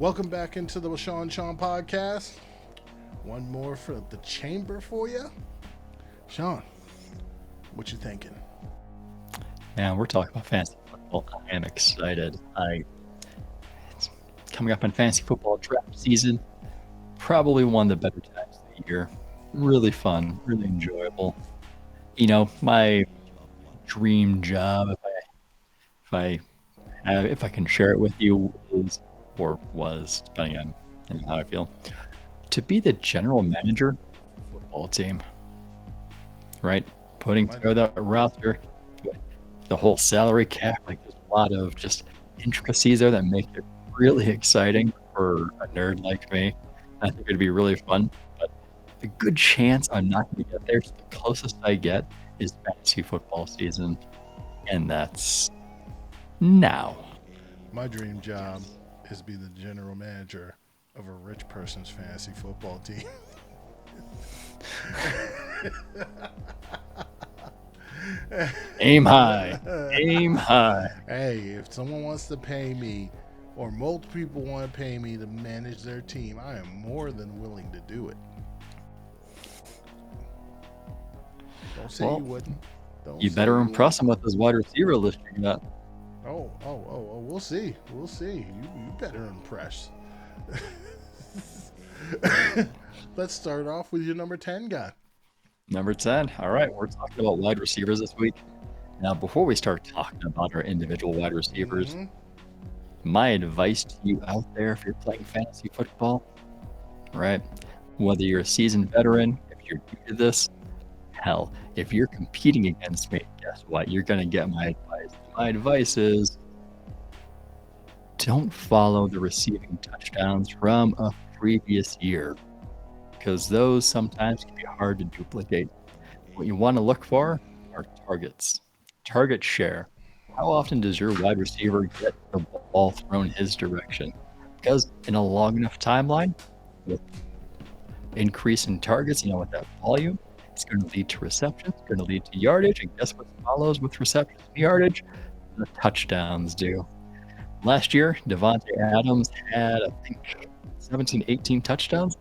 Welcome back into the Sean podcast. One more for the chamber for you. Sean, what you thinking? Man, we're talking about fantasy football. I am excited. It's coming up on fantasy football draft season. Probably one of the better times of the year. Really fun, really enjoyable. You know, my dream job, if I can share it with you, is or was, depending on how I feel, to be the general manager of a football team. Right, putting together that roster. The whole salary cap, like there's a lot of just intricacies there that make it really exciting for a nerd like me. I think it'd be really fun, but a good chance I'm not going to get there. So the closest I get is fantasy football season, and that's now. My dream job is to be the general manager of a rich person's fantasy football team. Aim high. Aim high. Hey, if someone wants to pay me, or multiple people want to pay me to manage their team, I am more than willing to do it. Don't say you wouldn't. You better impress him with this wide receiver list you got. Oh, we'll see. We'll see. You better impress. Let's start off with your number 10 guy. Number 10. All right, we're talking about wide receivers this week. Now, before we start talking about our individual wide receivers, my advice to you out there, if you're playing fantasy football, right, whether you're a seasoned veteran, if you're new to this, hell, if you're competing against me, guess what? You're going to get my advice. My advice is don't follow the receiving touchdowns from a previous year, because those sometimes can be hard to duplicate. What you want to look for are targets, target share. How often does your wide receiver get the ball thrown his direction? Because in a long enough timeline, with increase in targets, with that volume, it's going to lead to receptions, it's going to lead to yardage, and guess what follows with receptions and yardage? The touchdowns do. Last year, Devante Adams had, I think, 17, 18 touchdowns.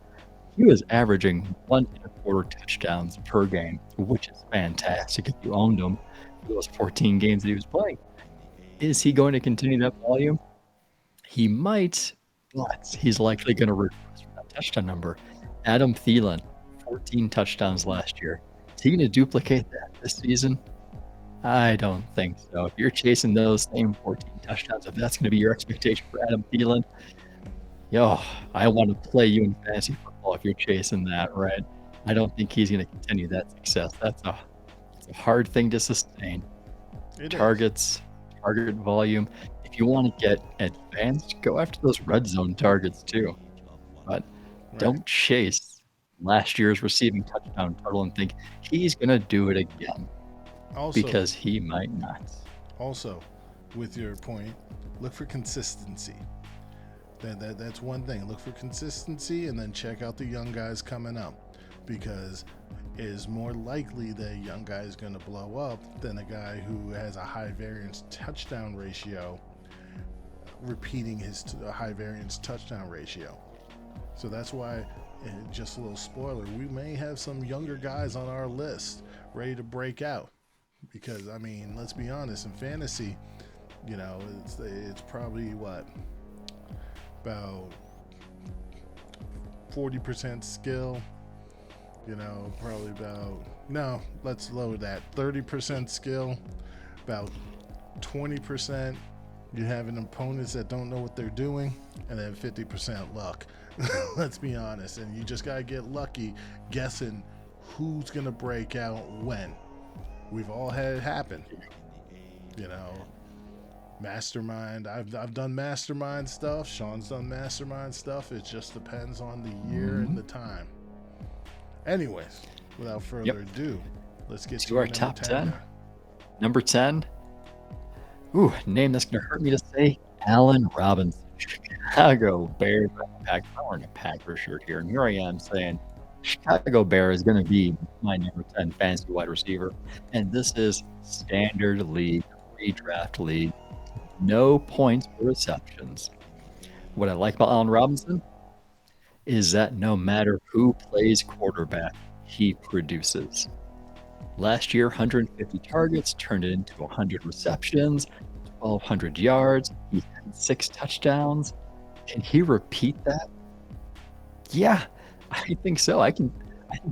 He was averaging 1.25 touchdowns per game, which is fantastic if you owned him for those 14 games that he was playing. Is he going to continue that volume? He might, but he's likely going to regress from that touchdown number. Adam Thielen, 14 touchdowns last year. Is he going to duplicate that this season? I don't think so. If you're chasing those same 14 touchdowns, if that's going to be your expectation for Adam Thielen, I want to play you in fantasy football if you're chasing that, right? I don't think he's going to continue that success. That's a hard thing to sustain. Target volume. If you want to get advanced, go after those red zone targets too. But don't chase last year's receiving touchdown total and think he's going to do it again. Also, because he might not. Also, with your point, look for consistency. That's one thing. Look for consistency, and then check out the young guys coming up, because it is more likely that a young guy is going to blow up than a guy who has a high variance touchdown ratio repeating his high variance touchdown ratio. So that's why, just a little spoiler, we may have some younger guys on our list ready to break out. Because, let's be honest, in fantasy, it's probably about 40% skill, probably let's lower that, 30% skill, about 20% you having opponents that don't know what they're doing, and then 50% luck. Let's be honest, and you just got to get lucky guessing who's going to break out when. We've all had it happen, mastermind. I've done mastermind stuff. Sean's done mastermind stuff. It just depends on the year and the time. Anyways, without further ado, let's get to our top 10. Number 10. Ooh, name that's going to hurt me to say. Allen Robinson. Chicago Bears. I'm wearing a Packers shirt here, and here I am saying Chicago Bear is going to be my number 10 fantasy wide receiver. And this is standard league, redraft league. No points for receptions. What I like about Allen Robinson is that no matter who plays quarterback, he produces. Last year, 150 targets turned it into 100 receptions, 1,200 yards. He had 6 touchdowns. Can he repeat that? Yeah, I think so. I think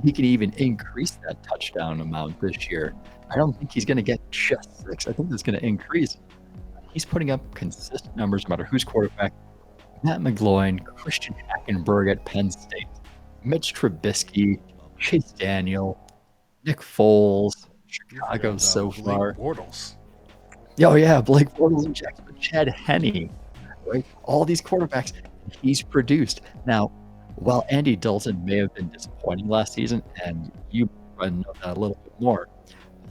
he can even increase that touchdown amount this year. I don't think he's going to get just 6. I think it's going to increase. He's putting up consistent numbers no matter who's quarterback. Matt McGloin, Christian Hackenberg at Penn State, Mitch Trubisky, Chase Daniel, Nick Foles, Chicago so far. Bortles. Oh yeah, Blake Bortles and Jackson, Chad Henne, right? All these quarterbacks, he's produced. Now, while Andy Dalton may have been disappointing last season, and you know that a little bit more,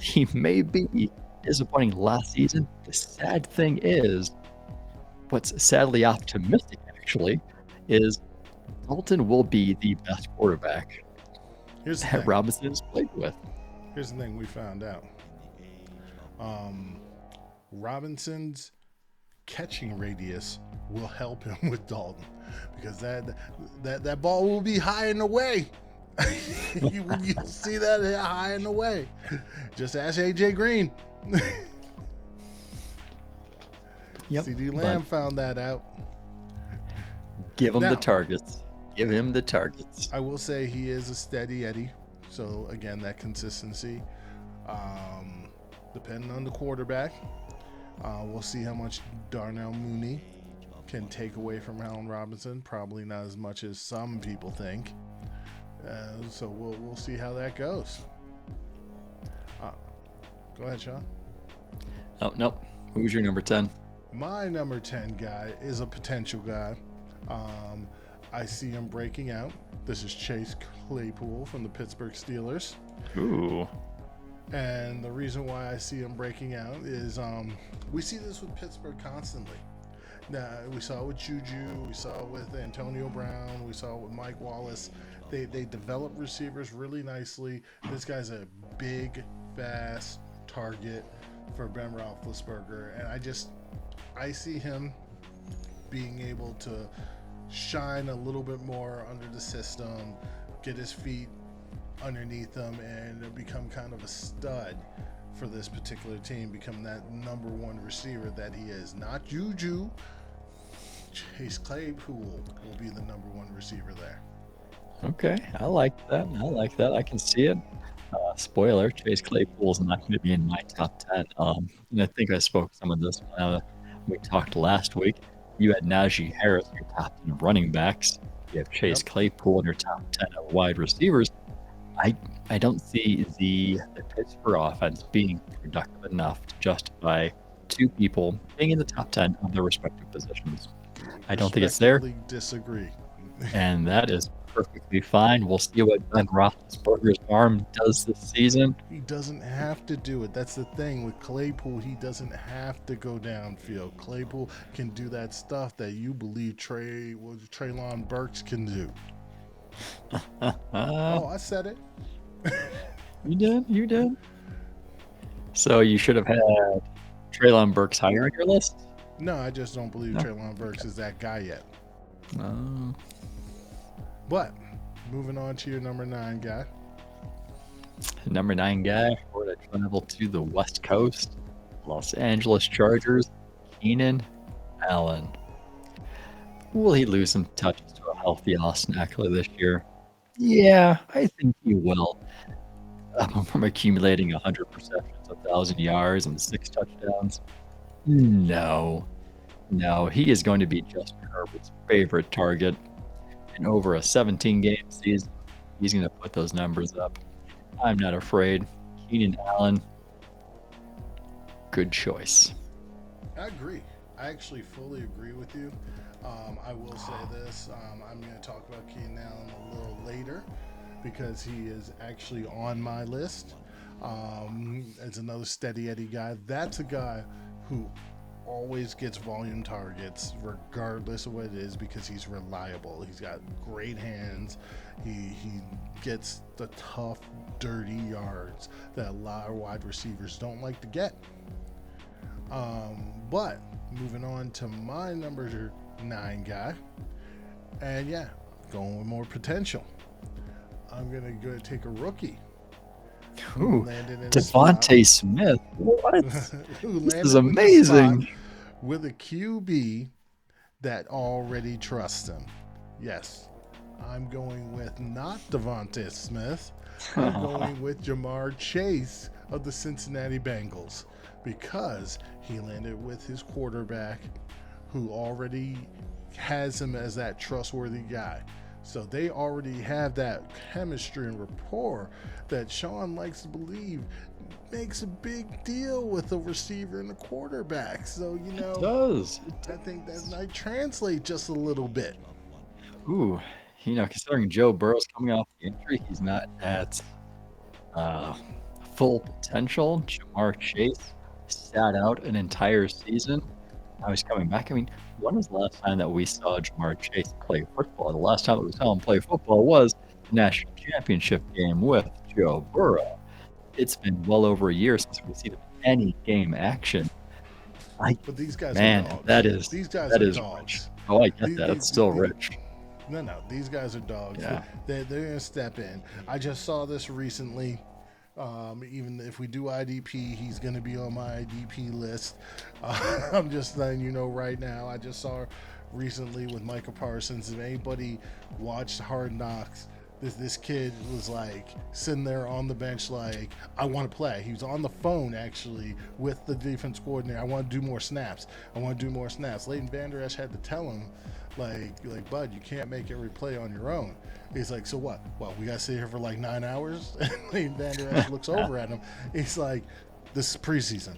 he may be disappointing last season. The sad thing is, what's sadly optimistic actually, is Dalton will be the best quarterback that Robinson has played with. Here's the thing we found out. Robinson's catching radius will help him with Dalton because that ball will be high and away. You'll see that high and away. Just ask AJ Green. Yep, CeeDee Lamb found that out. Give him the targets. Give him the targets. I will say he is a steady Eddie. So again, that consistency. Depending on the quarterback, we'll see how much Darnell Mooney can take away from Allen Robinson. Probably not as much as some people think. So we'll see how that goes. Go ahead, Sean. Oh, nope. Who's your number 10? My number 10 guy is a potential guy. I see him breaking out. This is Chase Claypool from the Pittsburgh Steelers. Ooh. And the reason why I see him breaking out is we see this with Pittsburgh constantly. Now, we saw it with Juju, we saw it with Antonio Brown, we saw it with Mike Wallace. They develop receivers really nicely. This guy's a big, fast target for Ben Roethlisberger, and I see him being able to shine a little bit more under the system, get his feet underneath him, and become kind of a stud for this particular team, become that number 1 receiver that he is. Not Juju. Chase Claypool will be the number 1 receiver there. Okay, I like that. I can see it. Spoiler, Chase Claypool is not going to be in my top 10. And I think I spoke some of this when we talked last week. You had Najee Harris in your top 10 of running backs. You have Chase Claypool in your top 10 of wide receivers. I don't see the Pittsburgh offense being productive enough to justify 2 people being in the top 10 of their respective positions. I don't think it's there. Disagree. And that is perfectly fine. We'll see what Ben Roethlisberger's arm does this season. He doesn't have to do it. That's the thing with Claypool. He doesn't have to go downfield. Claypool can do that stuff that you believe Treylon Burks can do. Oh, I said it. You did. So you should have had Treylon Burks higher on your list? No, I just don't believe Treylon Burks is that guy yet. No. But moving on to your number 9 guy. Number 9 guy, we're going to travel to the West Coast, Los Angeles Chargers, Keenan Allen. Will he lose some touches to a healthy Austin Eckler this year? Yeah, I think he will. From accumulating 100 receptions, 1,000 yards, and 6 touchdowns? No, he is going to be Justin Herbert's favorite target. And over a 17-game season, he's going to put those numbers up. I'm not afraid. Keenan Allen, good choice. I agree. I actually fully agree with you. I will say this. I'm going to talk about Keenan Allen a little later because he is actually on my list. It's another steady Eddie guy. That's a guy who always gets volume targets regardless of what it is because he's reliable. He's got great hands. He gets the tough, dirty yards that a lot of wide receivers don't like to get. But moving on to my number 9 guy. And yeah, going with more potential. I'm going to go take a rookie who Ooh, landed in a spot. Devante Smith. What? Who This landed is in a spot amazing. with a QB that already trusts him. Yes, I'm going with not Devonte Smith. I'm going with Jamar Chase of the Cincinnati Bengals because he landed with his quarterback who already has him as that trustworthy guy. So they already have that chemistry and rapport that Sean likes to believe makes a big deal with a receiver and a quarterback. So, It does. I think that might translate just a little bit. Ooh, considering Joe Burrow's coming off the injury, he's not at uh, full potential. Jamar Chase sat out an entire season. Now he's coming back. I mean, when was the last time that we saw Jamar Chase play football? The last time that we saw him play football was the national championship game with Joe Burrow. It's been well over a year since we've seen him in any game action. But these guys are Man, dogs. that is These guys that are is rich. dogs. Oh, I get These, that. these, It's still these, rich. no, these guys are dogs. Yeah. They're going to step in. I just saw this recently. Even if we do IDP, he's going to be on my IDP list. I'm just letting you know right now. I just saw recently with Micah Parsons. If anybody watched Hard Knocks, this kid was like sitting there on the bench like, I want to play. He was on the phone actually with the defense coordinator. I want to do more snaps. Leighton Vander Esch had to tell him, like, bud, you can't make every play on your own. He's like, so what? Well, we got to sit here for like 9 hours? And Leighton Vander Esch looks over at him. He's like, this is preseason.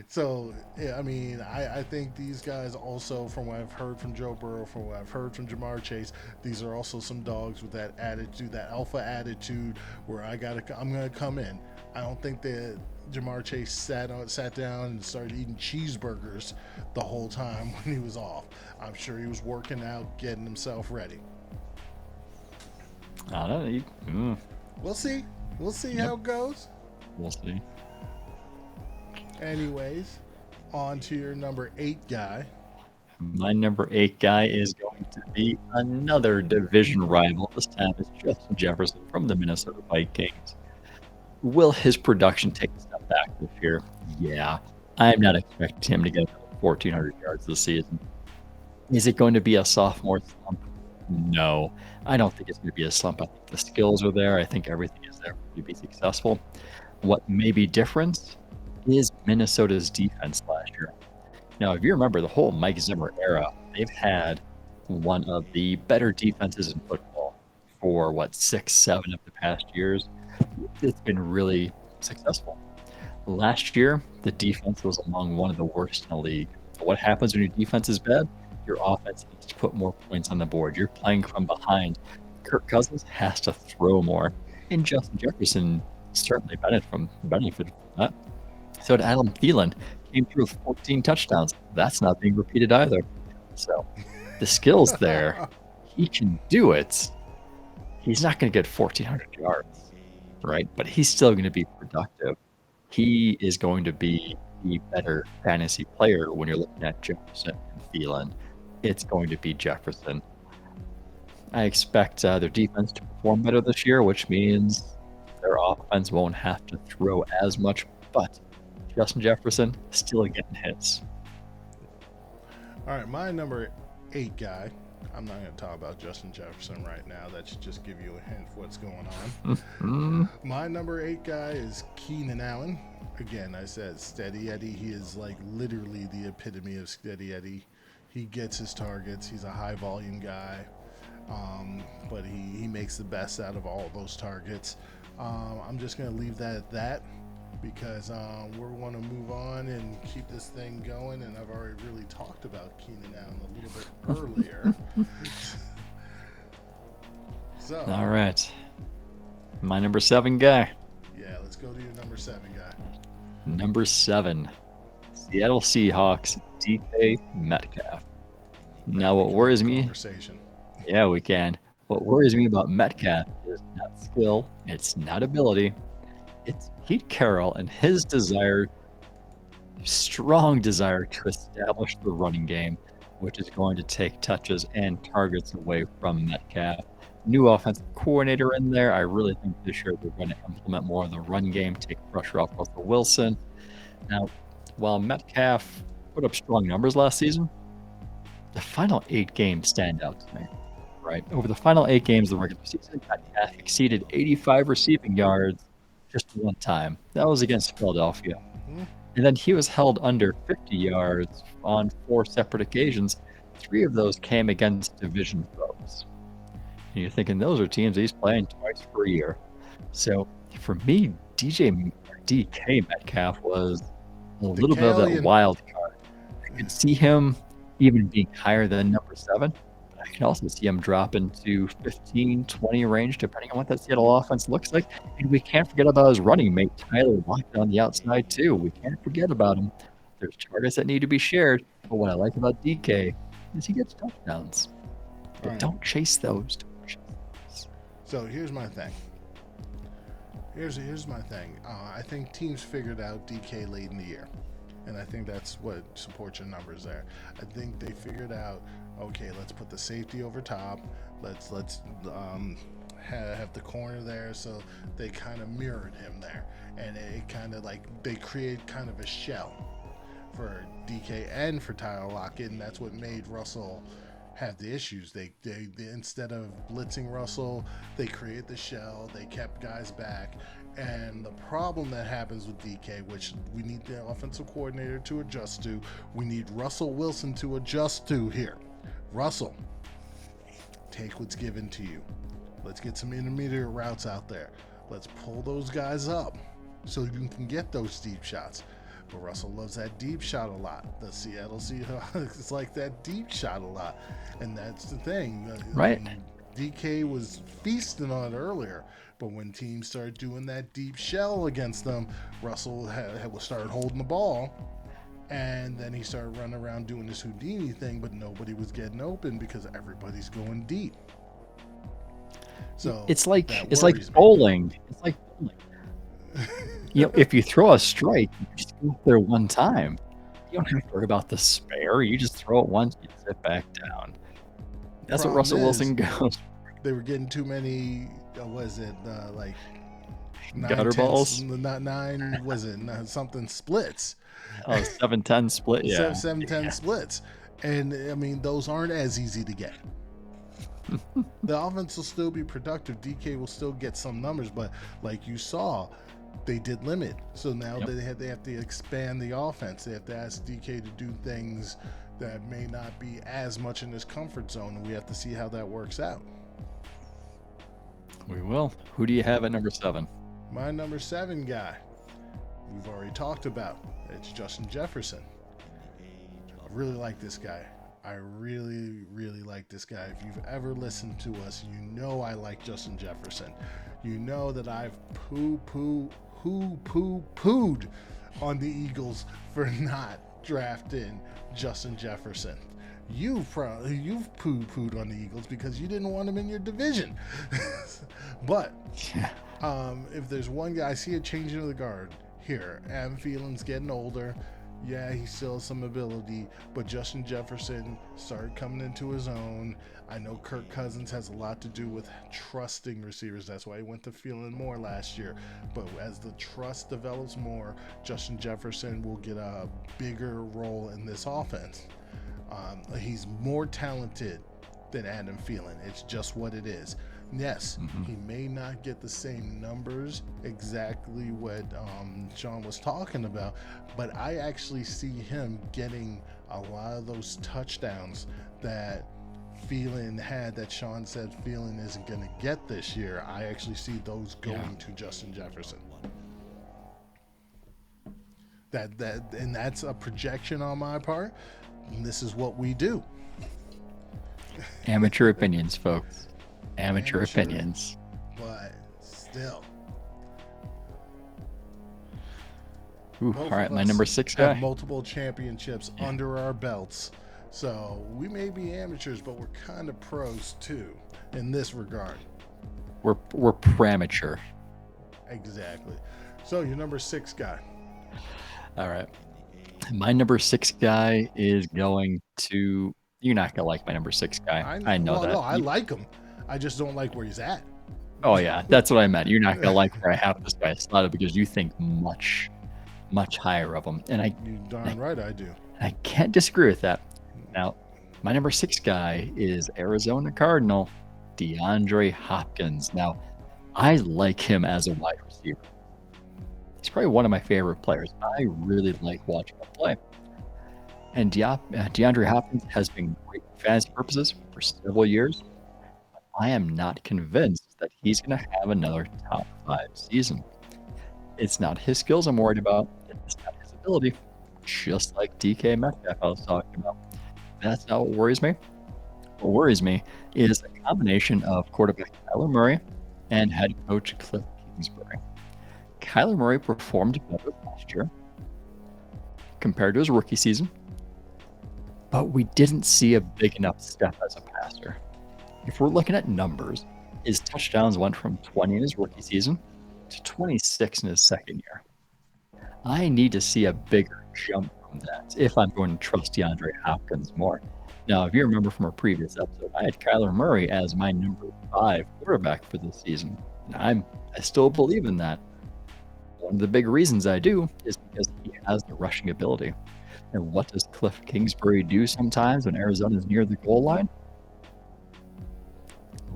So, yeah, I mean, I think these guys also, from what I've heard from Joe Burrow, from what I've heard from Jamar Chase, these are also some dogs with that attitude, that alpha attitude, where I'm gonna come in. I don't think that Jamar Chase sat down and started eating cheeseburgers the whole time when he was off. I'm sure he was working out, getting himself ready. I don't know. We'll see. We'll see how it goes. We'll see. Anyways, on to your number 8 guy. My number 8 guy is going to be another division rival. This time it's Justin Jefferson from the Minnesota Vikings. Will his production take a step back this year? Yeah. I'm not expecting him to get 1,400 yards this season. Is it going to be a sophomore slump? No. I don't think it's going to be a slump. I think the skills are there. I think everything is there to be successful. What may be different is Minnesota's defense last year. Now, if you remember the whole Mike Zimmer era, they've had one of the better defenses in football for 6, 7 of the past years. It's been really successful. Last year, the defense was among one of the worst in the league. What happens when your defense is bad? Your offense needs to put more points on the board. You're playing from behind. Kirk Cousins has to throw more. And Justin Jefferson certainly benefited from that. So did Adam Thielen, came through with 14 touchdowns. That's not being repeated either. So the skills there, he can do it. He's not going to get 1,400 yards, right? But he's still going to be productive. He is going to be the better fantasy player when you're looking at Jefferson and Thielen. It's going to be Jefferson. I expect their defense to perform better this year, which means their offense won't have to throw as much, but Justin Jefferson still getting hits. All right, my number 8 guy. I'm not going to talk about Justin Jefferson right now. That should just give you a hint of what's going on. My number 8 guy is Keenan Allen. Again, I said Steady Eddie. He is like literally the epitome of Steady Eddie. He gets his targets. He's a high volume guy, but he makes the best out of all those targets. I'm just going to leave that at that, because we're going to move on and keep this thing going, and I've already really talked about Keenan Allen a little bit earlier. So, all right, my number 7 guy. Yeah, let's go to your number 7 guy. Number 7, Seattle Seahawks, DK Metcalf. Now, what worries me? Yeah, we can. What worries me about Metcalf is not skill, it's not ability. It's Pete Carroll and his desire strong desire to establish the running game, which is going to take touches and targets away from Metcalf. New offensive coordinator in there. I really think this year they're going to implement more of the run game, take pressure off Russell Wilson. Now, while Metcalf put up strong numbers last season, the final 8 games stand out to me. Right? Over the final 8 games of the regular season, Metcalf exceeded 85 receiving yards just one time. That was against Philadelphia. And then he was held under 50 yards on 4 separate occasions. 3 of those came against division foes. And you're thinking those are teams he's playing twice per year. So for me, DK Metcalf was a little bit of that wild card. I could see him even being higher than number 7. I can also see him dropping to 15, 20 range, depending on what that Seattle offense looks like. And we can't forget about his running mate, Tyler Lockett, on the outside, too. We can't forget about him. There's targets that need to be shared. But what I like about DK is he gets touchdowns. But don't chase those. So here's my thing. Here's my thing. I think teams figured out DK late in the year. And I think that's what supports your numbers there. I think they figured out, okay, let's put the safety over top. Let's have the corner there, so they kind of mirrored him there, and it kind of like they create kind of a shell for DK and for Tyler Lockett, and that's what made Russell have the issues. They instead of blitzing Russell, they created the shell. They kept guys back. And the problem that happens with DK, which we need the offensive coordinator to adjust to, we need Russell Wilson to adjust to here. Russell, take what's given to you. Let's get some intermediate routes out there. Let's pull those guys up so you can get those deep shots. But Russell loves that deep shot a lot. The Seattle Seahawks like that deep shot a lot. And that's the thing. Right. DK was feasting on it earlier. But when teams started doing that deep shell against them, Russell started holding the ball. And then he started running around doing this Houdini thing, but nobody was getting open because everybody's going deep. So it's like bowling. It's like bowling. If you throw a strike, you just go up there one time. You don't have to worry about the spare. You just throw it once, you sit back down. That's what Russell Wilson goes. They were getting too many. Was it like gutter balls? Not 9. Was it something splits? Oh, 7-10 split. Yeah, 7-10 splits. And I mean, those aren't as easy to get. The offense will still be productive. DK will still get some numbers, but like you saw, they did limit. So now they have to expand the offense. They have to ask DK to do things that may not be as much in his comfort zone, and we have to see how that works out. We will. Who do you have at number 7? My number 7 guy, we've already talked about. It's Justin Jefferson. I really like this guy. I really, really like this guy. If you've ever listened to us, you know I like Justin Jefferson. You know that I've poo-pooed on the Eagles for not drafting Justin Jefferson. You've poo-pooed on the Eagles because you didn't want him in your division. But if there's one guy, I see a changing of the guard here. Adam Thielen's getting older. Yeah, he still has some ability, but Justin Jefferson started coming into his own. I know Kirk Cousins has a lot to do with trusting receivers. That's why he went to Thielen more last year. But as the trust develops more, Justin Jefferson will get a bigger role in this offense. He's more talented than Adam Thielen. It's just what it is. Yes, he may not get the same numbers, exactly what Sean was talking about, but I actually see him getting a lot of those touchdowns that Thielen had, that Sean said Thielen isn't going to get this year. I actually see those going to Justin Jefferson. And that's a projection on my part. And this is what we do. Amateur opinions, folks. Amateur opinions. But still. Ooh, all right, my number 6 guy. Have multiple championships under our belts. So we may be amateurs, but we're kind of pros too in this regard. We're My number 6 guy is going to. You're not gonna like my number 6 guy. I know Well, that. no, I like him. I just don't like where he's at. Oh yeah, that's what I meant. You're not gonna like where I have this guy slotted because you think much, much higher of him, and You darn right I do. I can't disagree with that. Now, my number 6 guy is Arizona Cardinal, Deandre Hopkins. Now, I like him as a wide receiver. He's probably one of my favorite players. I really like watching him play. And DeAndre Hopkins has been great for fantasy purposes for several years. But I am not convinced that he's going to have another top 5 season. It's not his skills I'm worried about. It's not his ability. Just like DK Metcalf I was talking about. That's not what worries me. What worries me is a combination of quarterback Kyler Murray and head coach Cliff Kingsbury. Kyler Murray performed better last year compared to his rookie season, but we didn't see a big enough step as a passer. If we're looking at numbers, his touchdowns went from 20 in his rookie season to 26 in his second year. I need to see a bigger jump from that if I'm going to trust DeAndre Hopkins more. Now, if you remember from our previous episode, I had Kyler Murray as my number 5 quarterback for this season. And I still believe in that. One of the big reasons I do is because he has the rushing ability. And what does Cliff Kingsbury do sometimes when Arizona is near the goal line?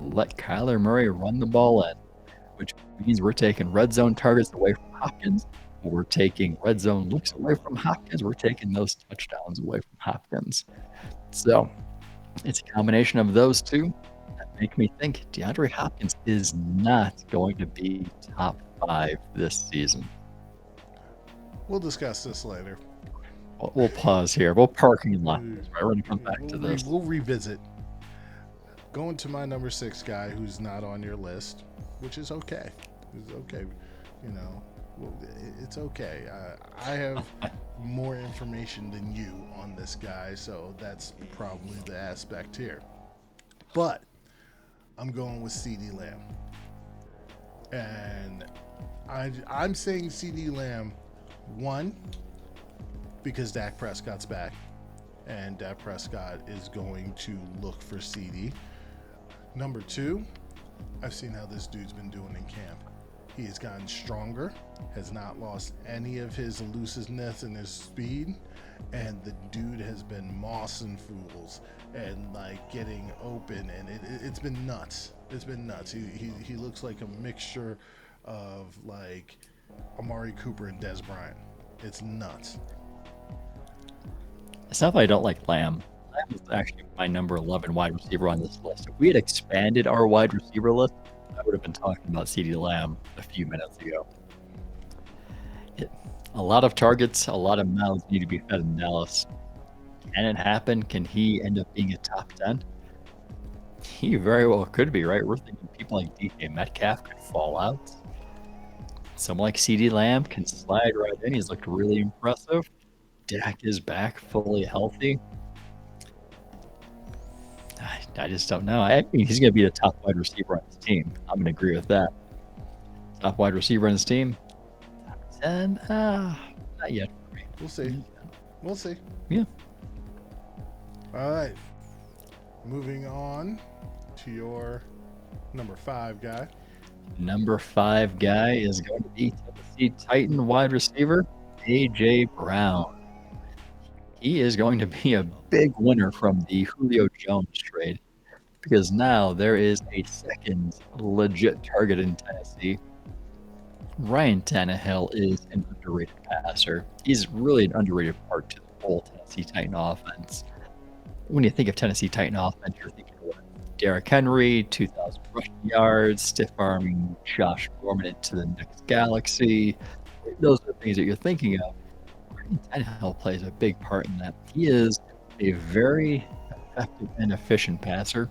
Let Kyler Murray run the ball in, which means we're taking red zone targets away from Hopkins. We're taking red zone looks away from Hopkins. We're taking those touchdowns away from Hopkins. So it's a combination of those two that make me think DeAndre Hopkins is not going to be top 5 this season. We'll discuss this later. We'll pause here. We'll parking lot this. We're going to come back to this. We'll revisit. Going to my number 6 guy who's not on your list, which is okay. It's okay. You know, it's okay. I have more information than you on this guy, so that's probably the aspect here. But I'm going with CeeDee Lamb. And I'm saying CeeDee Lamb, 1, because Dak Prescott's back. And Dak Prescott is going to look for CeeDee. Number 2, I've seen how this dude's been doing in camp. He has gotten stronger, has not lost any of his elusiveness and his speed, and the dude has been mossing fools and like getting open, and it's been nuts. It's been nuts. He looks like a mixture of like Amari Cooper and Des Bryant. It's nuts. It's not that I don't like Lamb. Lamb is actually my number 11 wide receiver on this list. If we had expanded our wide receiver list, I would have been talking about CeeDee Lamb a few minutes ago. A lot of targets, a lot of mouths need to be fed in Dallas. Can it happen? Can he end up being a top 10? He very well could be, right? We're thinking people like DK Metcalf could fall out. Someone like CeeDee Lamb can slide right in. He's looked really impressive. Dak is back fully healthy. I just don't know. I mean, he's going to be the top wide receiver on his team. I'm going to agree with that. Top wide receiver on his team. Top 10? Not yet. We'll see. We'll see. Yeah. All right. Moving on to your number 5 guy. Number 5 guy is going to be Tennessee Titan wide receiver, A.J. Brown. He is going to be a big winner from the Julio Jones trade because now there is a second legit target in Tennessee. Ryan Tannehill is an underrated passer. He's really an underrated part to the whole Tennessee Titan offense. When you think of Tennessee Titan offense, you're thinking of Derrick Henry, 2,000 rushing yards, stiff-arming Josh Norman into the next galaxy. Those are the things that you're thinking of. Tannehill plays a big part in that. He is a very effective and efficient passer.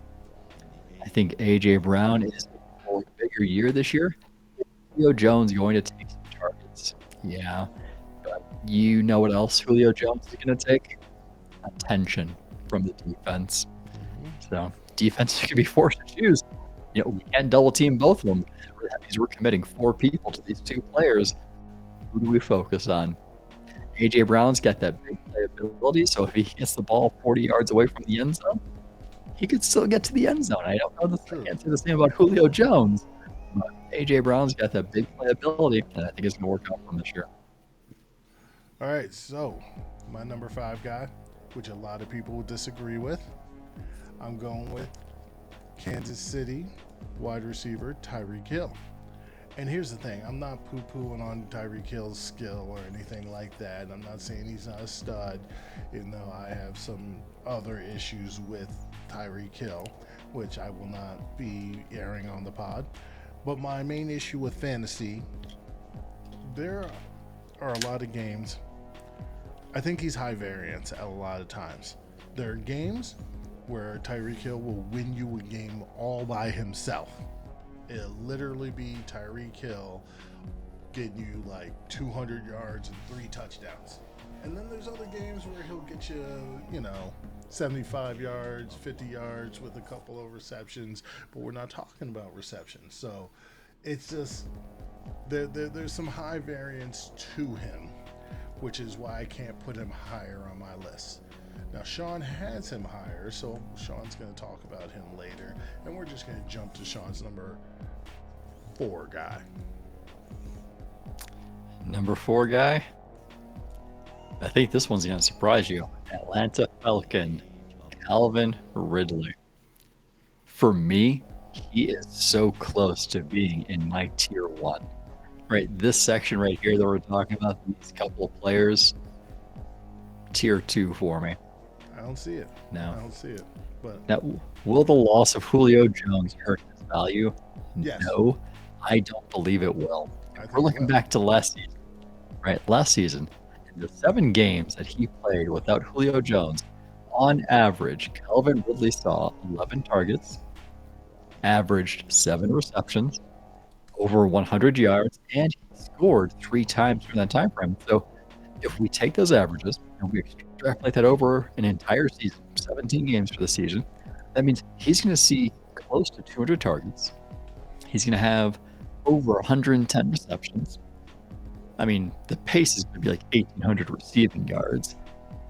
I think A.J. Brown is for a bigger year this year. Julio Jones going to take some targets. Yeah. But you know what else Julio Jones is going to take? Attention from the defense. So defense can be forced to choose. You know, we can't double team both of them. That means we're committing 4 people to these 2 players. Who do we focus on? A.J. Brown's got that big playability, so if he gets the ball 40 yards away from the end zone, he could still get to the end zone. I don't know this. I can't say the same about Julio Jones, but A.J. Brown's got that big playability, and I think it's going to work out for him this year. All right, so my number 5 guy, which a lot of people would disagree with, I'm going with Kansas City wide receiver Tyreek Hill. And here's the thing, I'm not poo-pooing on Tyreek Hill's skill or anything like that. I'm not saying he's not a stud, even though I have some other issues with Tyreek Hill, which I will not be airing on the pod. But my main issue with fantasy, there are a lot of games. I think he's high variance at a lot of times. There are games where Tyreek Hill will win you a game all by himself. It'll literally be Tyreek Hill getting you like 200 yards and 3 touchdowns. And then there's other games where he'll get you, 75 yards, 50 yards with a couple of receptions, but we're not talking about receptions. So it's just, there's some high variance to him, which is why I can't put him higher on my list. Now, Sean has him higher, so Sean's going to talk about him later, and we're just going to jump to Sean's number 4 guy. Number 4 guy? I think this one's going to surprise you. Atlanta Falcon, Calvin Ridley. For me, he is so close to being in my tier 1. Right, this section right here that we're talking about, these couple of players, tier 2 for me. I don't see it. No. I don't see it. But now, will the loss of Julio Jones hurt his value? Yes. No, I don't believe it will. We're looking back to last season, right? Last season, in the 7 games that he played without Julio Jones, on average, Calvin Ridley saw 11 targets, averaged 7 receptions, over 100 yards, and he scored 3 times during that time frame. So if we take those averages and we extrapolate that over an entire season, 17 games for the season, that means he's going to see close to 200 targets. He's going to have over 110 receptions. I mean, the pace is going to be like 1,800 receiving yards,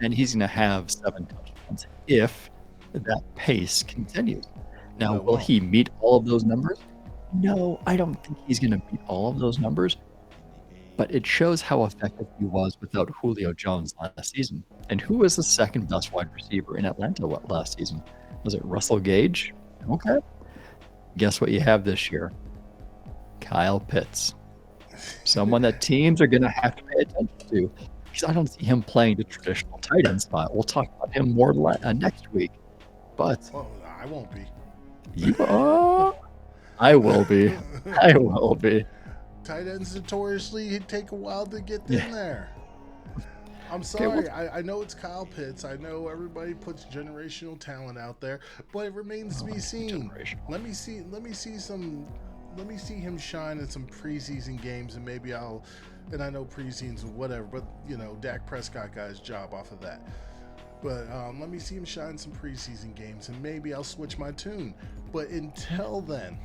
and he's going to have 7 touchdowns if that pace continues. Now, will he meet all of those numbers? No, I don't think he's going to beat all of those numbers, but it shows how effective he was without Julio Jones last season. And who was the second best wide receiver in Atlanta last season? Was it Russell Gage? Okay. Guess what you have this year? Kyle Pitts. Someone that teams are going to have to pay attention to, because I don't see him playing the traditional tight end spot. We'll talk about him more next week. But I won't be. You are. I will be. I will be. Tight ends notoriously take a while to get in there. I'm sorry. I know it's Kyle Pitts. I know everybody puts generational talent out there, but it remains to be seen. Let me see him shine in some preseason games, and maybe and I know preseason's whatever, but Dak Prescott got his job off of that. But let me see him shine some preseason games, and maybe I'll switch my tune. But until then,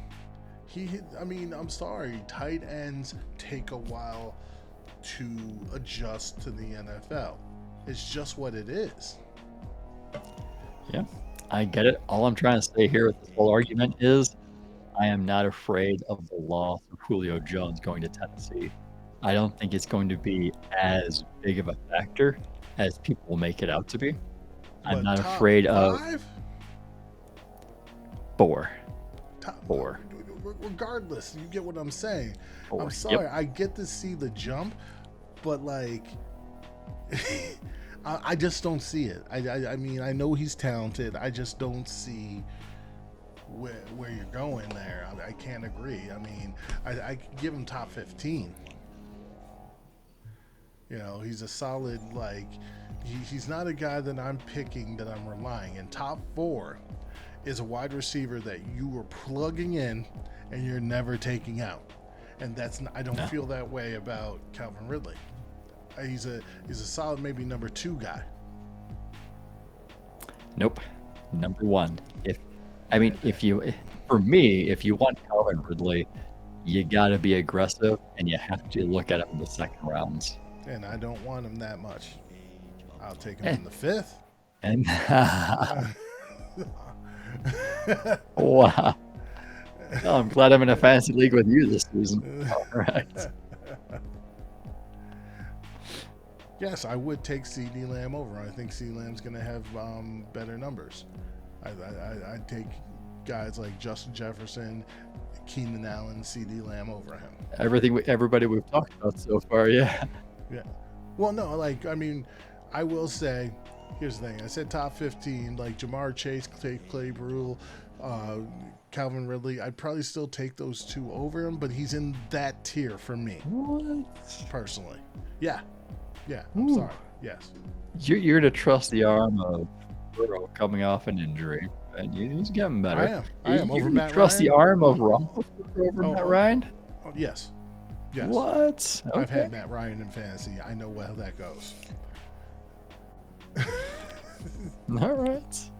I'm sorry, tight ends take a while to adjust to the NFL. It's just what it is. Yeah, I get it. All I'm trying to say here with this whole argument is I am not afraid of the loss of Julio Jones going to Tennessee. I don't think it's going to be as big of a factor as people will make it out to be. I'm not afraid of 4. Top 4. Regardless, you get what I'm saying. 4. I'm sorry, I get to see the jump, but I just don't see it. I mean, I know he's talented. I just don't see where you're going there. I can't agree. I mean, I could give him top 15. He's a solid, he's not a guy that I'm picking, that I'm relying. And top 4 is a wide receiver that you are plugging in and you're never taking out. And I don't feel that way about Calvin Ridley. He's a solid, maybe number 2 guy. Nope. Number 1. If you want Calvin Ridley, you got to be aggressive and you have to look at him in the second rounds. and I don't want him that much. I'll take him in the 5th. And wow. Oh, I'm glad I'm in a fantasy league with you this season. All right. Yes, I would take CeeDee Lamb over. I think CeeDee Lamb's going to have better numbers. I'd take guys like Justin Jefferson, Keenan Allen, CeeDee Lamb over him. Everybody we've talked about so far, yeah. Yeah. Well, no, like, I mean, I will say, here's the thing. I said top 15, like Jamar Chase, Claypool, Calvin Ridley. I'd probably still take those two over him, but he's in that tier for me. What? Personally. Yeah. Yeah, I'm sorry. Yes. You're to trust the arm of Burrow coming off an injury, and he's getting better. I am. Over Matt trust Ryan? the arm of Roethlisberger over Matt Ryan? Oh, yes. Yes. What? Okay. I've had Matt Ryan in fantasy. I know how that goes. All right.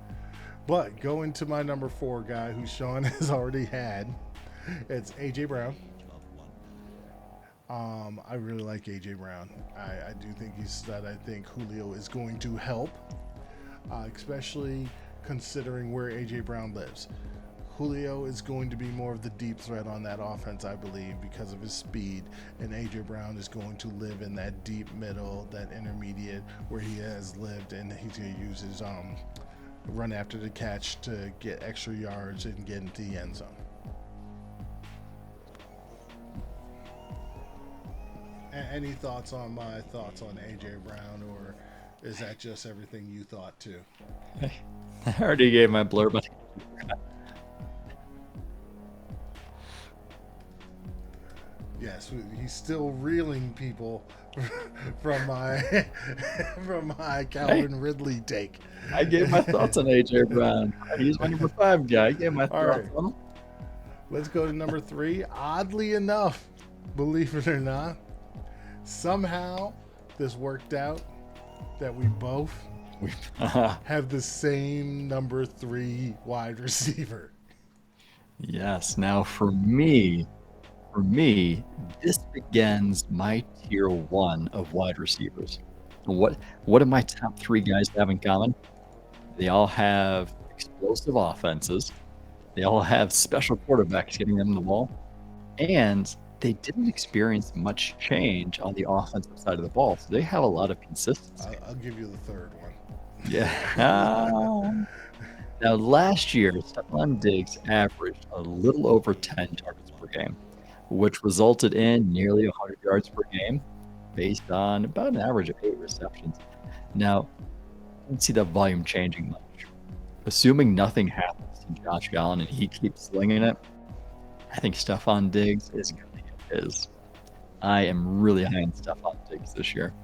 But going to my number 4 guy who Sean has already had, it's AJ Brown. I really like AJ Brown. I do think he's that. I think Julio is going to help, especially considering where AJ Brown lives. Julio is going to be more of the deep threat on that offense, I believe, because of his speed, and AJ Brown is going to live in that deep middle, that intermediate where he has lived, and he's going to use his run after the catch to get extra yards and get into the end zone. Any thoughts on my thoughts on AJ Brown, or is that just everything you thought too? I already gave my blurb. Yes, he's still reeling people from my Calvin Ridley take. I gave my thoughts on AJ Brown. He's my number 5 guy. I gave my thoughts on him. Let's go to number 3. Oddly enough, believe it or not, somehow this worked out that we both have the same number 3 wide receiver. Yes. Now for me, this begins my tier 1 of wide receivers. And what do my top 3 guys have in common? They all have explosive offenses. They all have special quarterbacks getting them the ball. And they didn't experience much change on the offensive side of the ball. So they have a lot of consistency. I'll give you the third one. Yeah. Now, last year, Stephon Diggs averaged a little over 10 targets per game, which resulted in nearly 100 yards per game based on about an average of 8 receptions. Now, I don't see that volume changing much. Assuming nothing happens to Josh Allen and he keeps slinging it, I think Stephon Diggs is going to get his. I am really high on Stephon Diggs this year.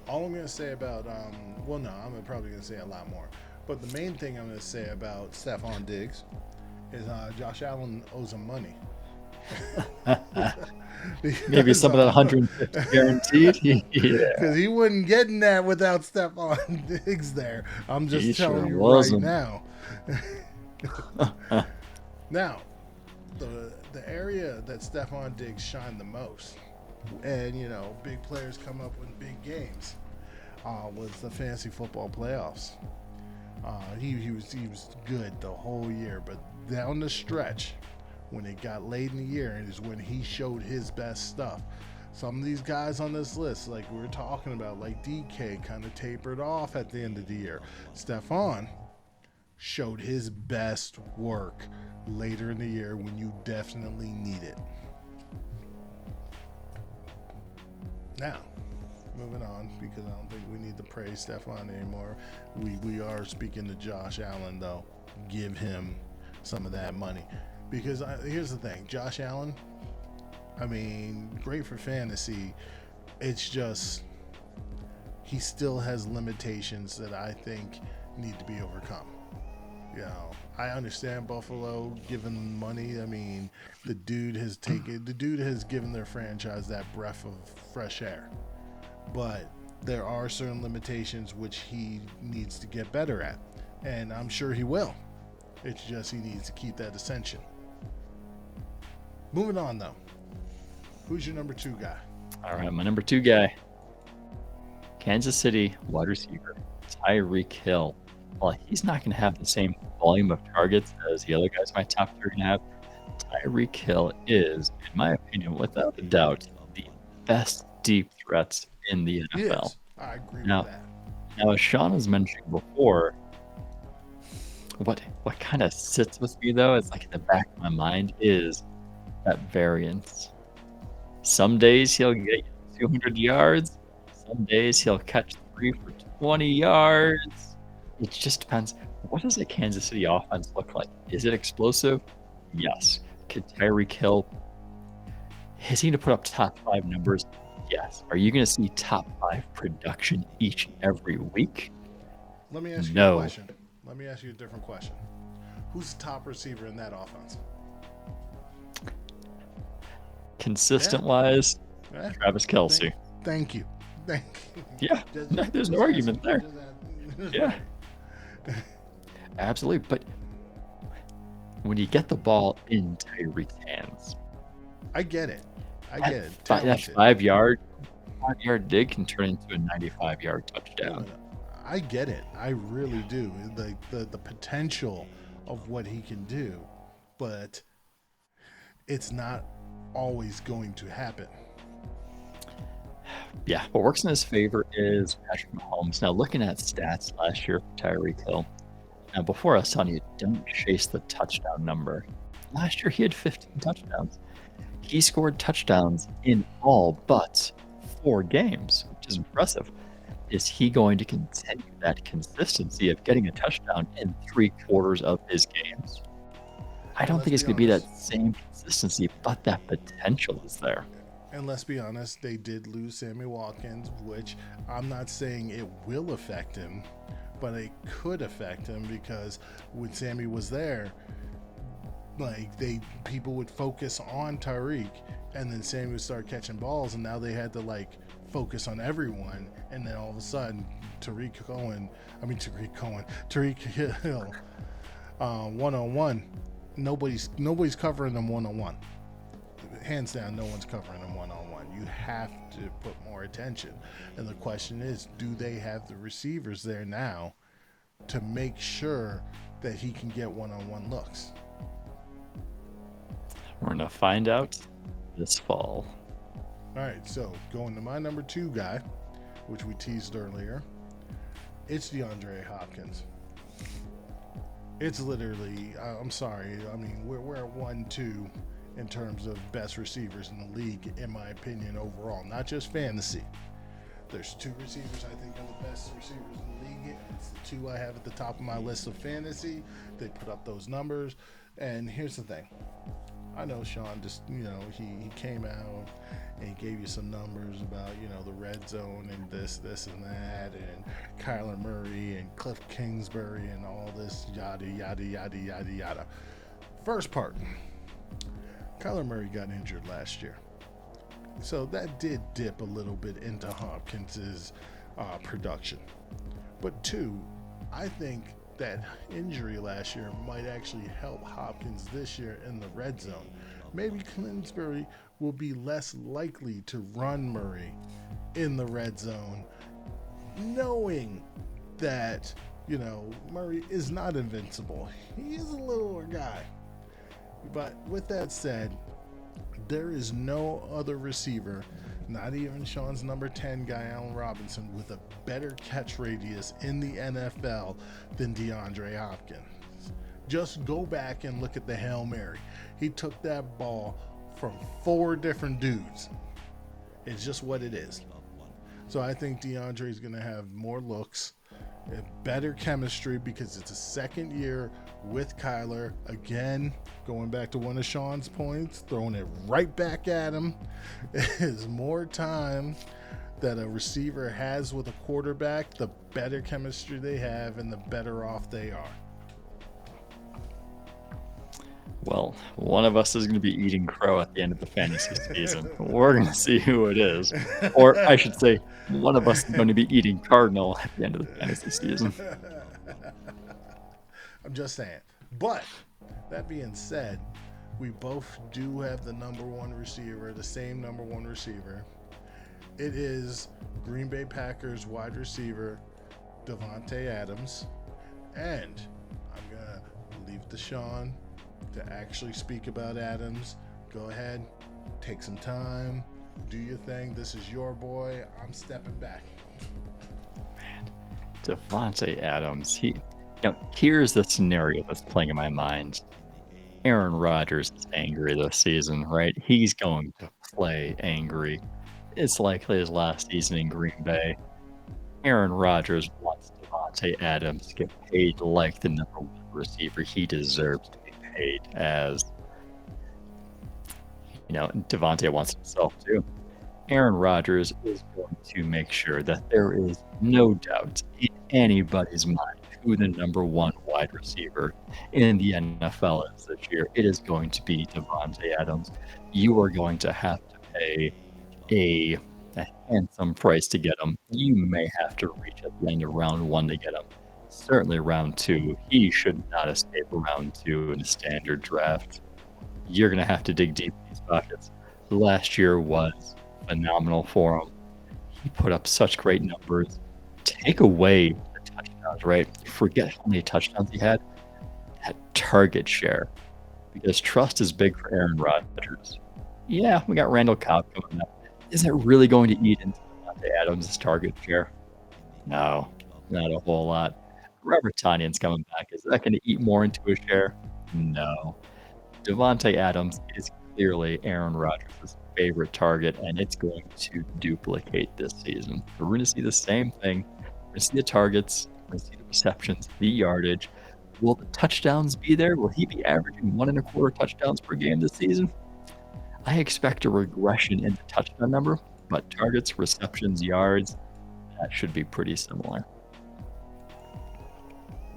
All I'm going to say about, I'm probably going to say a lot more. But the main thing I'm going to say about Stephon Diggs is Josh Allen owes him money. Maybe some of that 150 guaranteed. Because he wouldn't get in that without Stephon Diggs there. I'm just telling you right now. Now, the area that Stephon Diggs shined the most, and big players come up with big games, was the fantasy football playoffs. He was good the whole year, but down the stretch, when it got late in the year, is when he showed his best stuff. Some of these guys on this list, like we were talking about, like DK, kind of tapered off at the end of the year. Stephon showed his best work later in the year when you definitely need it. Now, moving on, because I don't think we need to praise Stephon anymore. We are speaking to Josh Allen, though. Give him some of that money. Because here's the thing, Josh Allen, great for fantasy. It's just he still has limitations that I think need to be overcome. I understand Buffalo giving money. The dude has given their franchise that breath of fresh air. But there are certain limitations which he needs to get better at. And I'm sure he will. It's just he needs to keep that ascension. Moving on, though. Who's your number 2 guy? All right, my number 2 guy, Kansas City wide receiver Tyreek Hill. While he's not going to have the same volume of targets as the other guys in my top 3 are going to have, Tyreek Hill is, in my opinion, without a doubt, the best deep threats in the NFL. Yes, I agree Now, with that. now, as Sean was mentioning before, what kind of sits with me though, is like in the back of my mind is that variance. Some days he'll get you 200 yards. Some days he'll catch 3 for 20 yards. It just depends. What does a Kansas City offense look like? Is it explosive? Yes. Could Tyreek Hill, is he going to put up top 5 numbers? Yes. Are you going to see top 5 production each and every week? Let me ask you a No. question. Let me ask you a different question. Who's the top receiver in that offense? Consistent wise, Yeah. Travis Kelce. Thank you. Thank you. Yeah. There's no argument there. Yeah. Absolutely. But when you get the ball in Tyreek's hands, I get it. I get it. that Talented. 5-yard dig can turn into a 95-yard touchdown. I get it. I really do. The potential of what he can do, but it's not always going to happen. Yeah, what works in his favor is Patrick Mahomes. Now, looking at stats last year for Tyreek Hill, now before I was telling you, don't chase the touchdown number. Last year, he had 15 touchdowns. He scored touchdowns in all but 4 games, which is impressive. Is he going to continue that consistency of getting a touchdown in 3/4 of his games? I don't think it's going to be that same consistency, but that potential is there. And let's be honest, they did lose Sammy Watkins, which I'm not saying it will affect him, but it could affect him because when Sammy was there, like people would focus on Tyreek, and then Sammy would start catching balls, and now they had to focus on everyone, and then all of a sudden Tyreek Hill, 1-on-1. Nobody's covering them 1-on-1. Hands down, no one's covering them 1-on-1. You have to put more attention. And the question is, do they have the receivers there now to make sure that he can get 1-on-1 looks? We're going to find out this fall. All right, so going to my number 2 guy, which we teased earlier, it's Deandre Hopkins. It's literally, I'm sorry, I mean, we're at 1-2 in terms of best receivers in the league, in my opinion, overall, not just fantasy. There's 2 receivers I think are the best receivers in the league. It's the 2 I have at the top of my list of fantasy. They put up those numbers. And here's the thing. I know Sean just, he came out and he gave you some numbers about, the red zone and this and that, and Kyler Murray and Cliff Kingsbury and all this yada, yada, yada, yada, yada. First part. Kyler Murray got injured last year. So that did dip a little bit into Hopkins' production. But 2, I think that injury last year might actually help Hopkins this year in the red zone. Maybe Kingsbury will be less likely to run Murray in the red zone, knowing that, Murray is not invincible. He is a littler guy. But with that said, there is no other receiver, not even Sean's number 10 guy, Allen Robinson, with a better catch radius in the NFL than Deandre Hopkins. Just go back and look at the Hail Mary. He took that ball from 4 different dudes. It's just what it is. So I think DeAndre is going to have more looks, better chemistry, because it's a second year with Kyler. Again, going back to one of Sean's points, throwing it right back at him, is more time that a receiver has with a quarterback, the better chemistry they have and the better off they are. Well, one of us is going to be eating crow at the end of the fantasy season. We're going to see who it is. Or I should say, one of us is going to be eating cardinal at the end of the fantasy season. I'm just saying. But that being said, we both do have the number 1 receiver, the same number 1 receiver. It is Green Bay Packers wide receiver Devante Adams, and I'm gonna leave it to Sean to actually speak about Adams. Go ahead, take some time, do your thing. This is your boy. I'm stepping back. Devante Adams. Here's the scenario that's playing in my mind. Aaron Rodgers is angry this season, right? He's going to play angry. It's likely his last season in Green Bay. Aaron Rodgers wants Devante Adams to get paid like the number one receiver he deserves to be paid as. Devante wants himself too. Aaron Rodgers is going to make sure that there is no doubt in anybody's mind who the number one wide receiver in the NFL is this year. It is going to be Devante Adams. You are going to have to pay a handsome price to get him. You may have to reach at the end of round 1 to get him. Certainly round 2. He should not escape round 2 in a standard draft. You're going to have to dig deep in these pockets. Last year was phenomenal for him. He put up such great numbers. Take away the touchdowns, right? Forget how many touchdowns he had. That target share. Because trust is big for Aaron Rodgers. Yeah, we got Randall Cobb coming up. Is it really going to eat into Devante Adams' target share? No, not a whole lot. Robert Tonyan's coming back. Is that going to eat more into his share? No. Devante Adams is clearly Aaron Rodgers' favorite target, and it's going to duplicate this season. We're going to see the same thing. We're going to see the targets. We're going to see the receptions, the yardage. Will the touchdowns be there? Will he be averaging 1.25 touchdowns per game this season? I expect a regression in the touchdown number, but targets, receptions, yards, that should be pretty similar.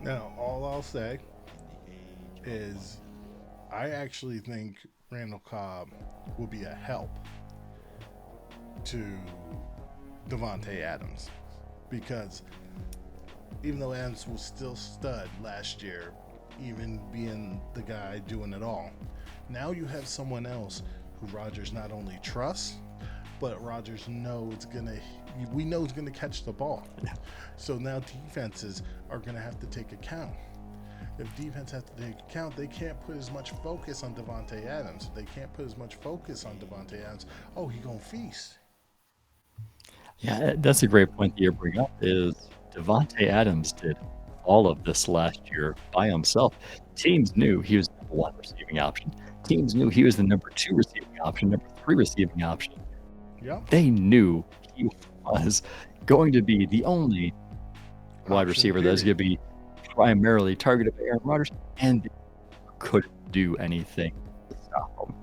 Now, all I'll say is I actually think Randall Cobb will be a help to Devante Adams, because even though Adams was still stud last year, even being the guy doing it all, now you have someone else who Rodgers not only trusts, but Rodgers knows we know is gonna catch the ball. So now defenses are gonna have to take account. If defense has to take account, they can't put as much focus on Devante Adams. If they can't put as much focus on Devante Adams, he gonna feast. Yeah, that's a great point that you bring up. Is Devante Adams did all of this last year by himself. Teams knew he was the number 1 receiving option. Teams knew he was the number 2 receiving option, number 3 receiving option. Yeah. They knew he was going to be the only wide receiver that's going to be primarily targeted by Aaron Rodgers, and couldn't do anything to stop him.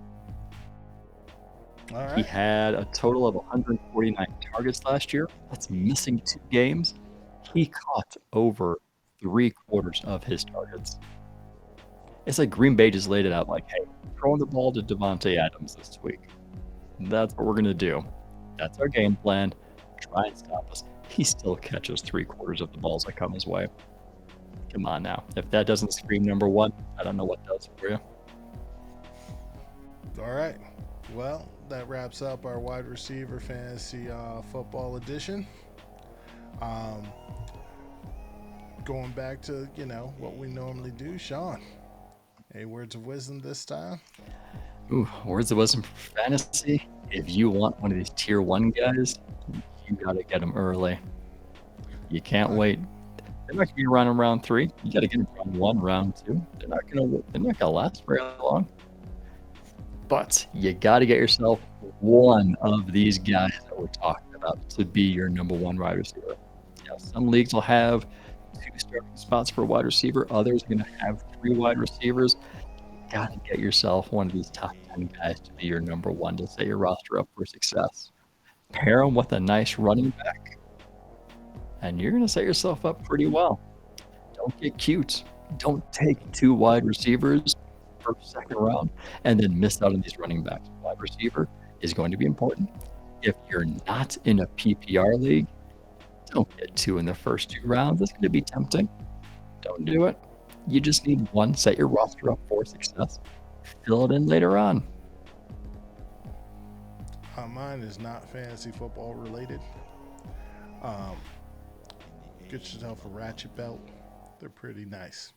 All right. He had a total of 149 targets last year. That's missing 2 games. He caught over 3/4 of his targets. It's like Green Bay just laid it out like, hey, throwing the ball to Devante Adams this week. That's what we're going to do. That's our game plan. Try and stop us. He still catches 3/4 of the balls that come his way. Come on now. If that doesn't scream number 1, I don't know what does for you. All right. Well, that wraps up our wide receiver fantasy football edition. Going back to, what we normally do, Sean. Any words of wisdom this time? Ooh, words of wisdom for fantasy. If you want one of these tier 1 guys, you got to get them early. You can't wait. They're not going to be around in round 3. You got to get them round 1, round 2. They're not going to last very long. But you got to get yourself one of these guys that we're talking about to be your number 1 wide receiver. Some leagues will have 2 starting spots for a wide receiver. Others are going to have 3 wide receivers. You got to get yourself one of these top 10 guys to be your number 1 to set your roster up for success. Pair them with a nice running back, and you're going to set yourself up pretty well. Don't get cute. Don't take 2 wide receivers first, second round, and then miss out on these running backs. Wide receiver is going to be important. If you're not in a PPR league, don't get 2 in the first 2 rounds. It's going to be tempting. Don't do it. You just need 1. Set your roster up for success. Fill it in later on. Mine is not fantasy football related. Get yourself a ratchet belt. They're pretty nice.